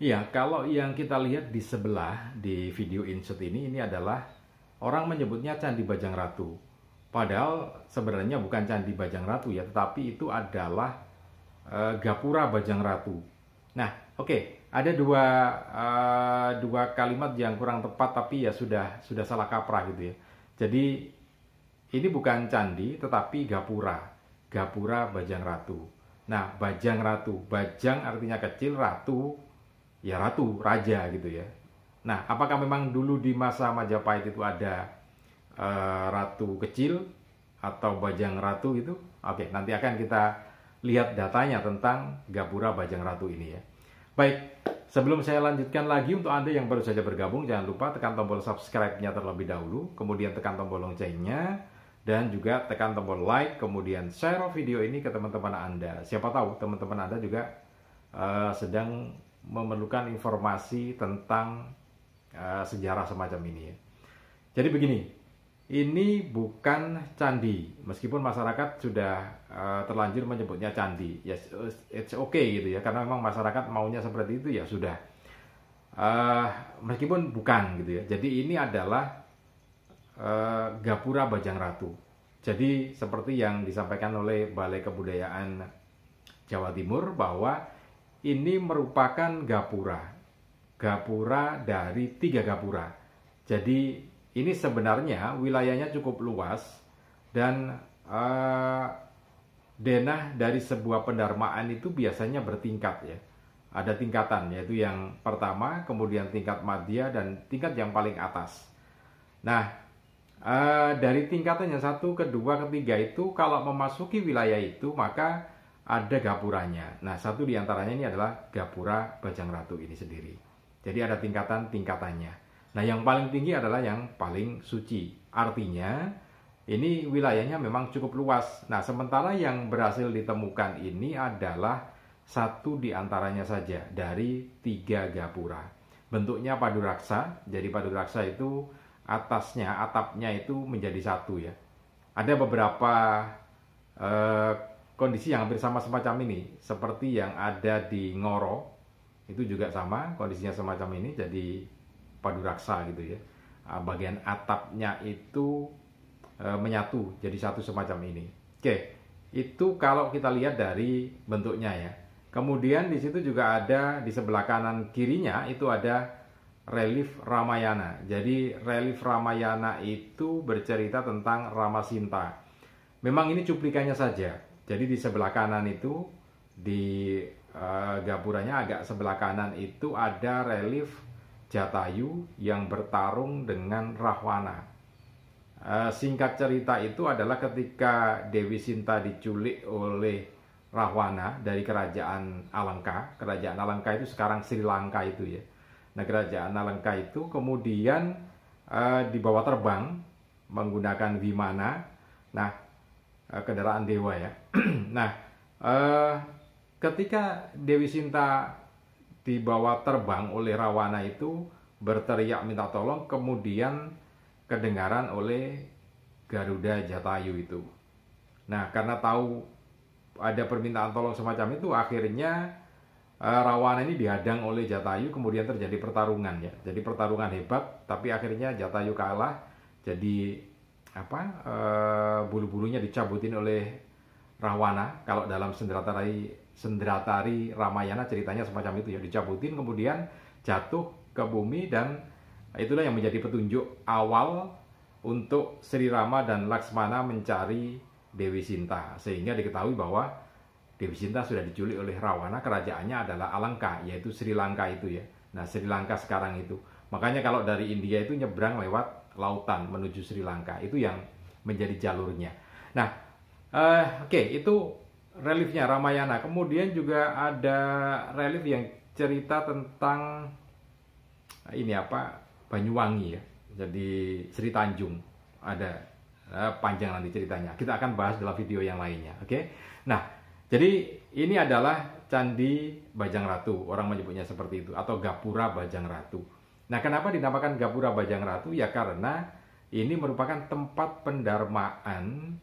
Iya, kalau yang kita lihat di sebelah di video insert ini adalah orang menyebutnya Candi Bajang Ratu. Padahal sebenarnya bukan Candi Bajang Ratu ya, tetapi itu adalah Gapura Bajang Ratu. Nah, oke, ada dua kalimat yang kurang tepat tapi ya sudah salah kaprah gitu ya. Jadi ini bukan candi tetapi Gapura, Gapura Bajang Ratu. Nah, Bajang Ratu, Bajang artinya kecil, Ratu ya ratu, raja gitu ya. Nah, apakah memang dulu di masa Majapahit itu ada ratu kecil atau Bajang Ratu itu? Oke, nanti akan kita lihat datanya tentang Gapura Bajang Ratu ini ya. Baik, sebelum saya lanjutkan lagi, untuk Anda yang baru saja bergabung, jangan lupa tekan tombol subscribe-nya terlebih dahulu, kemudian tekan tombol loncengnya, dan juga tekan tombol like, kemudian share video ini ke teman-teman Anda. Siapa tahu teman-teman Anda juga sedang memerlukan informasi tentang sejarah semacam ini ya. Jadi begini, ini bukan candi, meskipun masyarakat sudah terlanjur menyebutnya candi. Yes, it's okay gitu ya, karena memang masyarakat maunya seperti itu ya sudah. Meskipun bukan gitu ya. Jadi ini adalah Gapura Bajang Ratu. Jadi seperti yang disampaikan oleh Balai Kebudayaan Jawa Timur bahwa ini merupakan gapura dari 3 gapura. Jadi ini sebenarnya wilayahnya cukup luas dan denah dari sebuah pendarmaan itu biasanya bertingkat ya. Ada tingkatan, yaitu yang pertama, kemudian tingkat madya, dan tingkat yang paling atas. Nah, dari tingkatan yang 1, kedua, ketiga itu kalau memasuki wilayah itu maka ada gapuranya. Nah, satu diantaranya ini adalah Gapura Bajang Ratu ini sendiri. Jadi ada tingkatan-tingkatannya. Nah, yang paling tinggi adalah yang paling suci. Artinya, ini wilayahnya memang cukup luas. Nah, sementara yang berhasil ditemukan ini adalah satu diantaranya saja dari 3 gapura. Bentuknya padu raksa. Jadi padu raksa itu atasnya, atapnya itu menjadi satu ya. Ada beberapa kondisi yang hampir sama semacam ini. Seperti yang ada di Ngoro. Itu juga sama, kondisinya semacam ini. Jadi padu raksa gitu ya. Bagian atapnya itu menyatu jadi satu semacam ini. Oke, itu kalau kita lihat dari bentuknya ya. Kemudian di situ juga ada di sebelah kanan kirinya itu ada relief Ramayana. Jadi relief Ramayana itu bercerita tentang Ramasinta. Memang ini cuplikannya saja. Jadi di sebelah kanan itu di gapuranya agak sebelah kanan itu ada relief Jatayu yang bertarung dengan Rahwana. Singkat cerita itu adalah ketika Dewi Sinta diculik oleh Rahwana dari kerajaan Alengka. Kerajaan Alengka itu sekarang Sri Lanka itu ya. Nah, kerajaan Alengka itu kemudian dibawa terbang menggunakan Vimana. Nah, kendaraan dewa ya. Nah, ketika Dewi Sinta dibawa terbang oleh Rahwana itu berteriak minta tolong, kemudian kedengaran oleh Garuda Jatayu itu. Nah, karena tahu ada permintaan tolong semacam itu, akhirnya Rahwana ini dihadang oleh Jatayu, kemudian terjadi pertarungan ya. Jadi pertarungan hebat, tapi akhirnya Jatayu kalah. Jadi bulu-bulunya dicabutin oleh Rahwana. Kalau dalam Sendratari Ramayana ceritanya semacam itu ya, dicabutin kemudian jatuh ke bumi, dan itulah yang menjadi petunjuk awal untuk Sri Rama dan Laksmana mencari Dewi Sinta, sehingga diketahui bahwa Dewi Sinta sudah diculik oleh Rahwana. Kerajaannya adalah Alengka, yaitu Sri Lanka itu ya. Nah, Sri Lanka sekarang itu, makanya kalau dari India itu nyebrang lewat lautan menuju Sri Lanka, itu yang menjadi jalurnya. Nah, oke, itu reliefnya Ramayana. Kemudian juga ada relief yang cerita tentang ini Banyuwangi ya. Jadi Sri Tanjung ada, panjang nanti ceritanya. Kita akan bahas dalam video yang lainnya. Oke. Nah, jadi ini adalah Candi Bajang Ratu. Orang menyebutnya seperti itu, atau Gapura Bajang Ratu. Nah, kenapa dinamakan Gapura Bajang Ratu? Ya karena ini merupakan tempat pendarmaan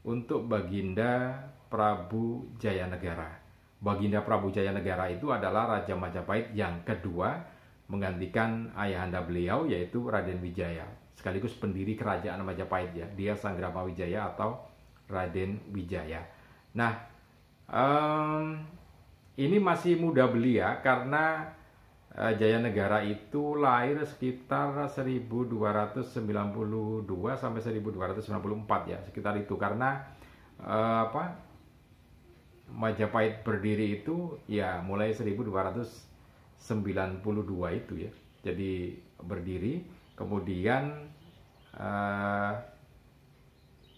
untuk Baginda Prabu Jayanegara. Baginda Prabu Jayanegara itu adalah Raja Majapahit yang kedua, menggantikan ayahanda beliau yaitu Raden Wijaya, sekaligus pendiri kerajaan Majapahit ya. Dia Sanggrama Wijaya atau Raden Wijaya. Nah, ini masih muda belia karena Jayanegara itu lahir sekitar 1292 sampai 1294 ya, sekitar itu. Karena Majapahit berdiri itu ya mulai 1292 itu ya. Jadi berdiri, kemudian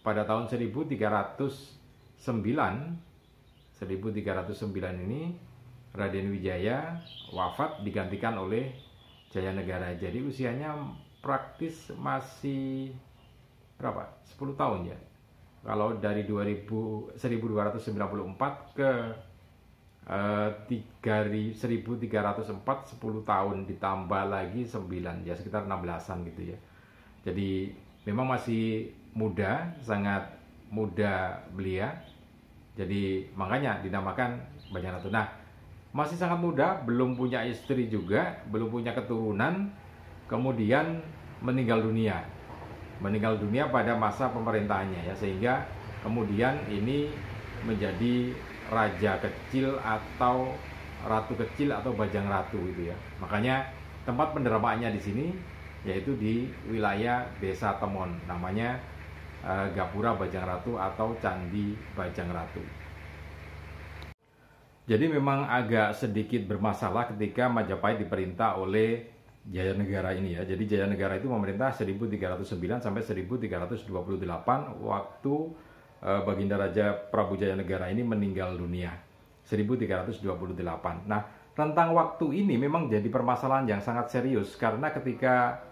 pada tahun 1309 ini Raden Wijaya wafat digantikan oleh Jayanegara. Jadi usianya praktis masih berapa? 10 tahun ya. Kalau dari 1294 ke 1304, 10 tahun ditambah lagi 9 ya, sekitar 16-an gitu ya. Jadi memang masih muda, sangat muda belia. Jadi makanya dinamakan Bajang Ratu. Nah, masih sangat muda, belum punya istri juga, belum punya keturunan, kemudian meninggal dunia pada masa pemerintahannya ya, sehingga kemudian ini menjadi raja kecil atau ratu kecil atau Bajang Ratu gitu ya. Makanya tempat pendermaannya di sini yaitu di wilayah Desa Temon, namanya Gapura Bajang Ratu atau Candi Bajang Ratu. Jadi memang agak sedikit bermasalah ketika Majapahit diperintah oleh Jayanegara ini ya. Jadi Jayanegara itu memerintah 1309 sampai 1328 waktu Baginda Raja Prabu Jayanegara ini meninggal dunia 1328. Nah, tentang waktu ini memang jadi permasalahan yang sangat serius karena ketika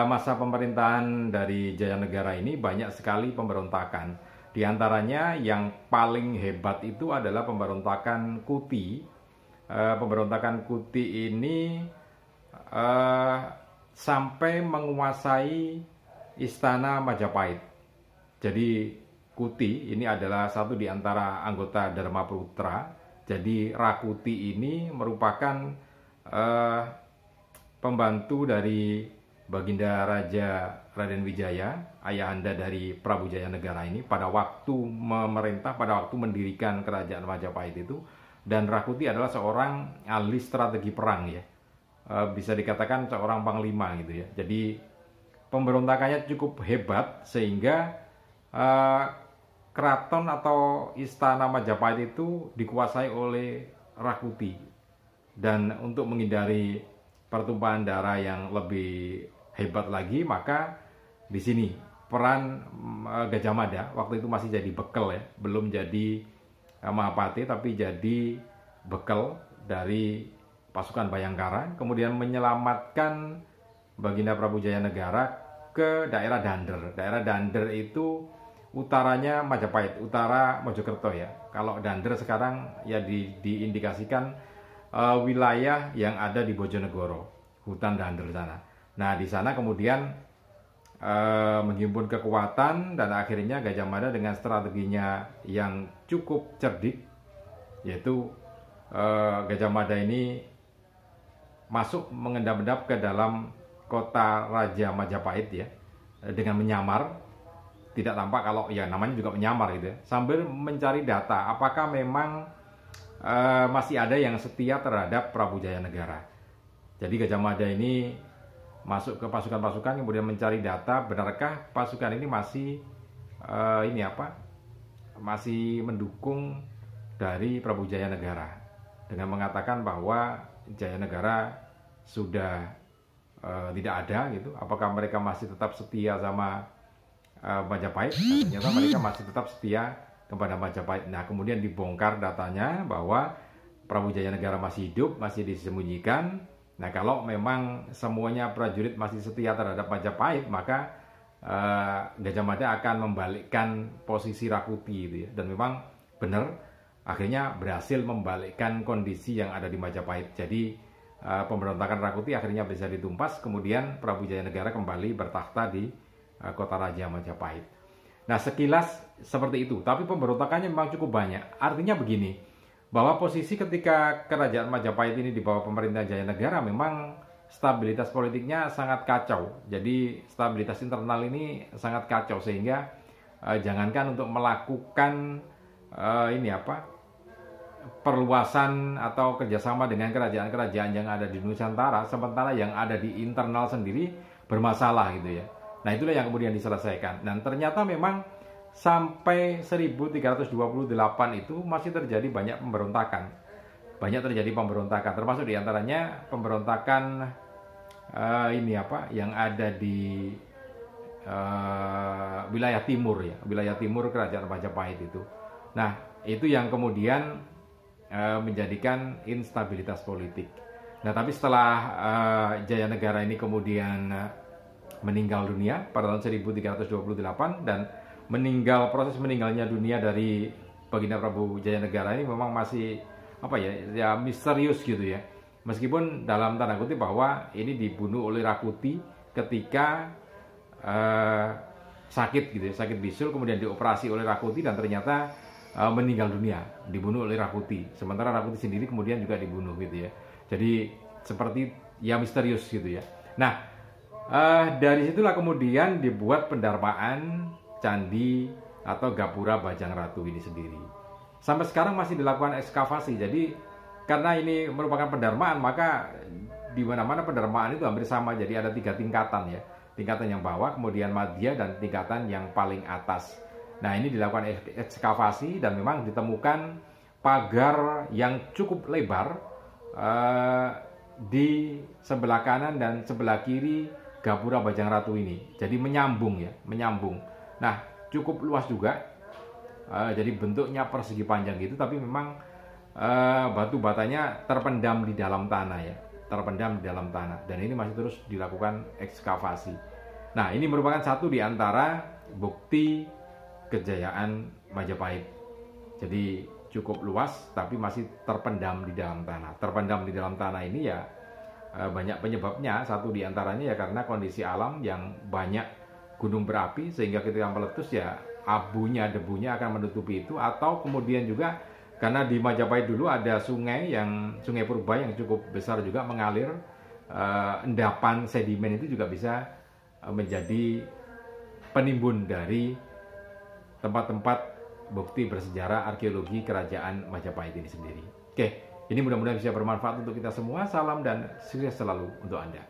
masa pemerintahan dari Jayanegara ini banyak sekali pemberontakan. Di antaranya yang paling hebat itu adalah pemberontakan Kuti. Pemberontakan Kuti ini sampai menguasai istana Majapahit. Jadi Kuti ini adalah satu di antara anggota Dharmaputra. Jadi Rakuti ini merupakan pembantu dari Baginda Raja Raden Wijaya, ayahanda dari Prabu Jayanegara ini pada waktu memerintah, pada waktu mendirikan kerajaan Majapahit itu. Dan Rakuti adalah seorang ahli strategi perang ya, bisa dikatakan seorang panglima gitu ya. Jadi pemberontakannya cukup hebat sehingga keraton atau istana Majapahit itu dikuasai oleh Rakuti. Dan untuk menghindari pertumpahan darah yang lebih hebat lagi, maka di sini peran Gajah Mada waktu itu masih jadi bekel ya, belum jadi Mahapati tapi jadi bekel dari pasukan Bayangkara, kemudian menyelamatkan Baginda Prabu Jayanegara ke daerah Dander. Daerah Dander itu utaranya Majapahit, utara Mojokerto ya. Kalau Dander sekarang ya diindikasikan wilayah yang ada di Bojonegoro, hutan Dander sana. Nah, di sana kemudian menghimpun kekuatan dan akhirnya Gajah Mada dengan strateginya yang cukup cerdik, yaitu Gajah Mada ini masuk mengendap-endap ke dalam kota Raja Majapahit ya, dengan menyamar, tidak tampak kalau ya namanya juga menyamar gitu ya, sambil mencari data apakah memang masih ada yang setia terhadap Prabu Jayanegara. Jadi Gajah Mada ini masuk ke pasukan-pasukan, kemudian mencari data benarkah pasukan ini masih masih mendukung dari Prabu Jayanegara, dengan mengatakan bahwa Jayanegara sudah tidak ada gitu. Apakah mereka masih tetap setia sama Majapahit? Ternyata mereka masih tetap setia kepada Majapahit. Nah, kemudian dibongkar datanya bahwa Prabu Jayanegara masih hidup, masih disembunyikan. Nah, kalau memang semuanya prajurit masih setia terhadap Majapahit, maka Gajah Mada akan membalikkan posisi Rakuti itu ya. Dan memang benar, akhirnya berhasil membalikkan kondisi yang ada di Majapahit. Jadi pemberontakan Rakuti akhirnya bisa ditumpas, kemudian Prabu Jayanegara kembali bertakhta di kota Raja Majapahit. Nah, sekilas seperti itu, tapi pemberontakannya memang cukup banyak. Artinya begini, bahwa posisi ketika kerajaan Majapahit ini di bawah pemerintahan Jayanegara memang stabilitas politiknya sangat kacau. Jadi stabilitas internal ini sangat kacau sehingga jangankan untuk melakukan perluasan atau kerjasama dengan kerajaan-kerajaan yang ada di Nusantara, sementara yang ada di internal sendiri bermasalah gitu ya. Nah itulah yang kemudian diselesaikan. Dan ternyata memang sampai 1328 itu masih terjadi banyak pemberontakan. Banyak terjadi pemberontakan, termasuk diantaranya pemberontakan yang ada di wilayah timur ya, wilayah timur kerajaan Majapahit itu. Nah itu yang kemudian menjadikan instabilitas politik. Nah tapi setelah Jayanegara ini kemudian meninggal dunia pada tahun 1328 dan proses meninggalnya dunia dari Baginda Prabu Jayanegara ini memang masih misterius gitu ya. Meskipun dalam tanda kutip bahwa ini dibunuh oleh Rakuti ketika sakit gitu ya, sakit bisul, kemudian dioperasi oleh Rakuti dan ternyata meninggal dunia, dibunuh oleh Rakuti. Sementara Rakuti sendiri kemudian juga dibunuh gitu ya. Jadi seperti ya misterius gitu ya. Nah dari situlah kemudian dibuat pendarmaan candi atau Gapura Bajang Ratu ini sendiri. Sampai sekarang masih dilakukan ekskavasi. Jadi karena ini merupakan pendarmaan, maka di mana-mana pendarmaan itu hampir sama. Jadi ada 3 tingkatan ya. Tingkatan yang bawah, kemudian madya, dan tingkatan yang paling atas. Nah ini dilakukan ekskavasi dan memang ditemukan pagar yang cukup lebar di sebelah kanan dan sebelah kiri Gapura Bajang Ratu ini. Jadi menyambung ya, menyambung. Nah cukup luas juga. Jadi bentuknya persegi panjang gitu, tapi memang batu batanya terpendam di dalam tanah ya, terpendam di dalam tanah. Dan ini masih terus dilakukan ekskavasi. Nah ini merupakan satu di antara bukti kejayaan Majapahit. Jadi cukup luas tapi masih terpendam di dalam tanah. Terpendam di dalam tanah ini ya banyak penyebabnya. Satu di antaranya ya karena kondisi alam yang banyak gunung berapi, sehingga ketika meletus ya abunya, debunya akan menutupi itu. Atau kemudian juga karena di Majapahit dulu ada sungai Purba yang cukup besar juga mengalir, endapan sedimen itu juga bisa menjadi penimbun dari tempat-tempat bukti bersejarah arkeologi kerajaan Majapahit ini sendiri. Oke, ini mudah-mudahan bisa bermanfaat untuk kita semua. Salam dan sukses selalu untuk Anda.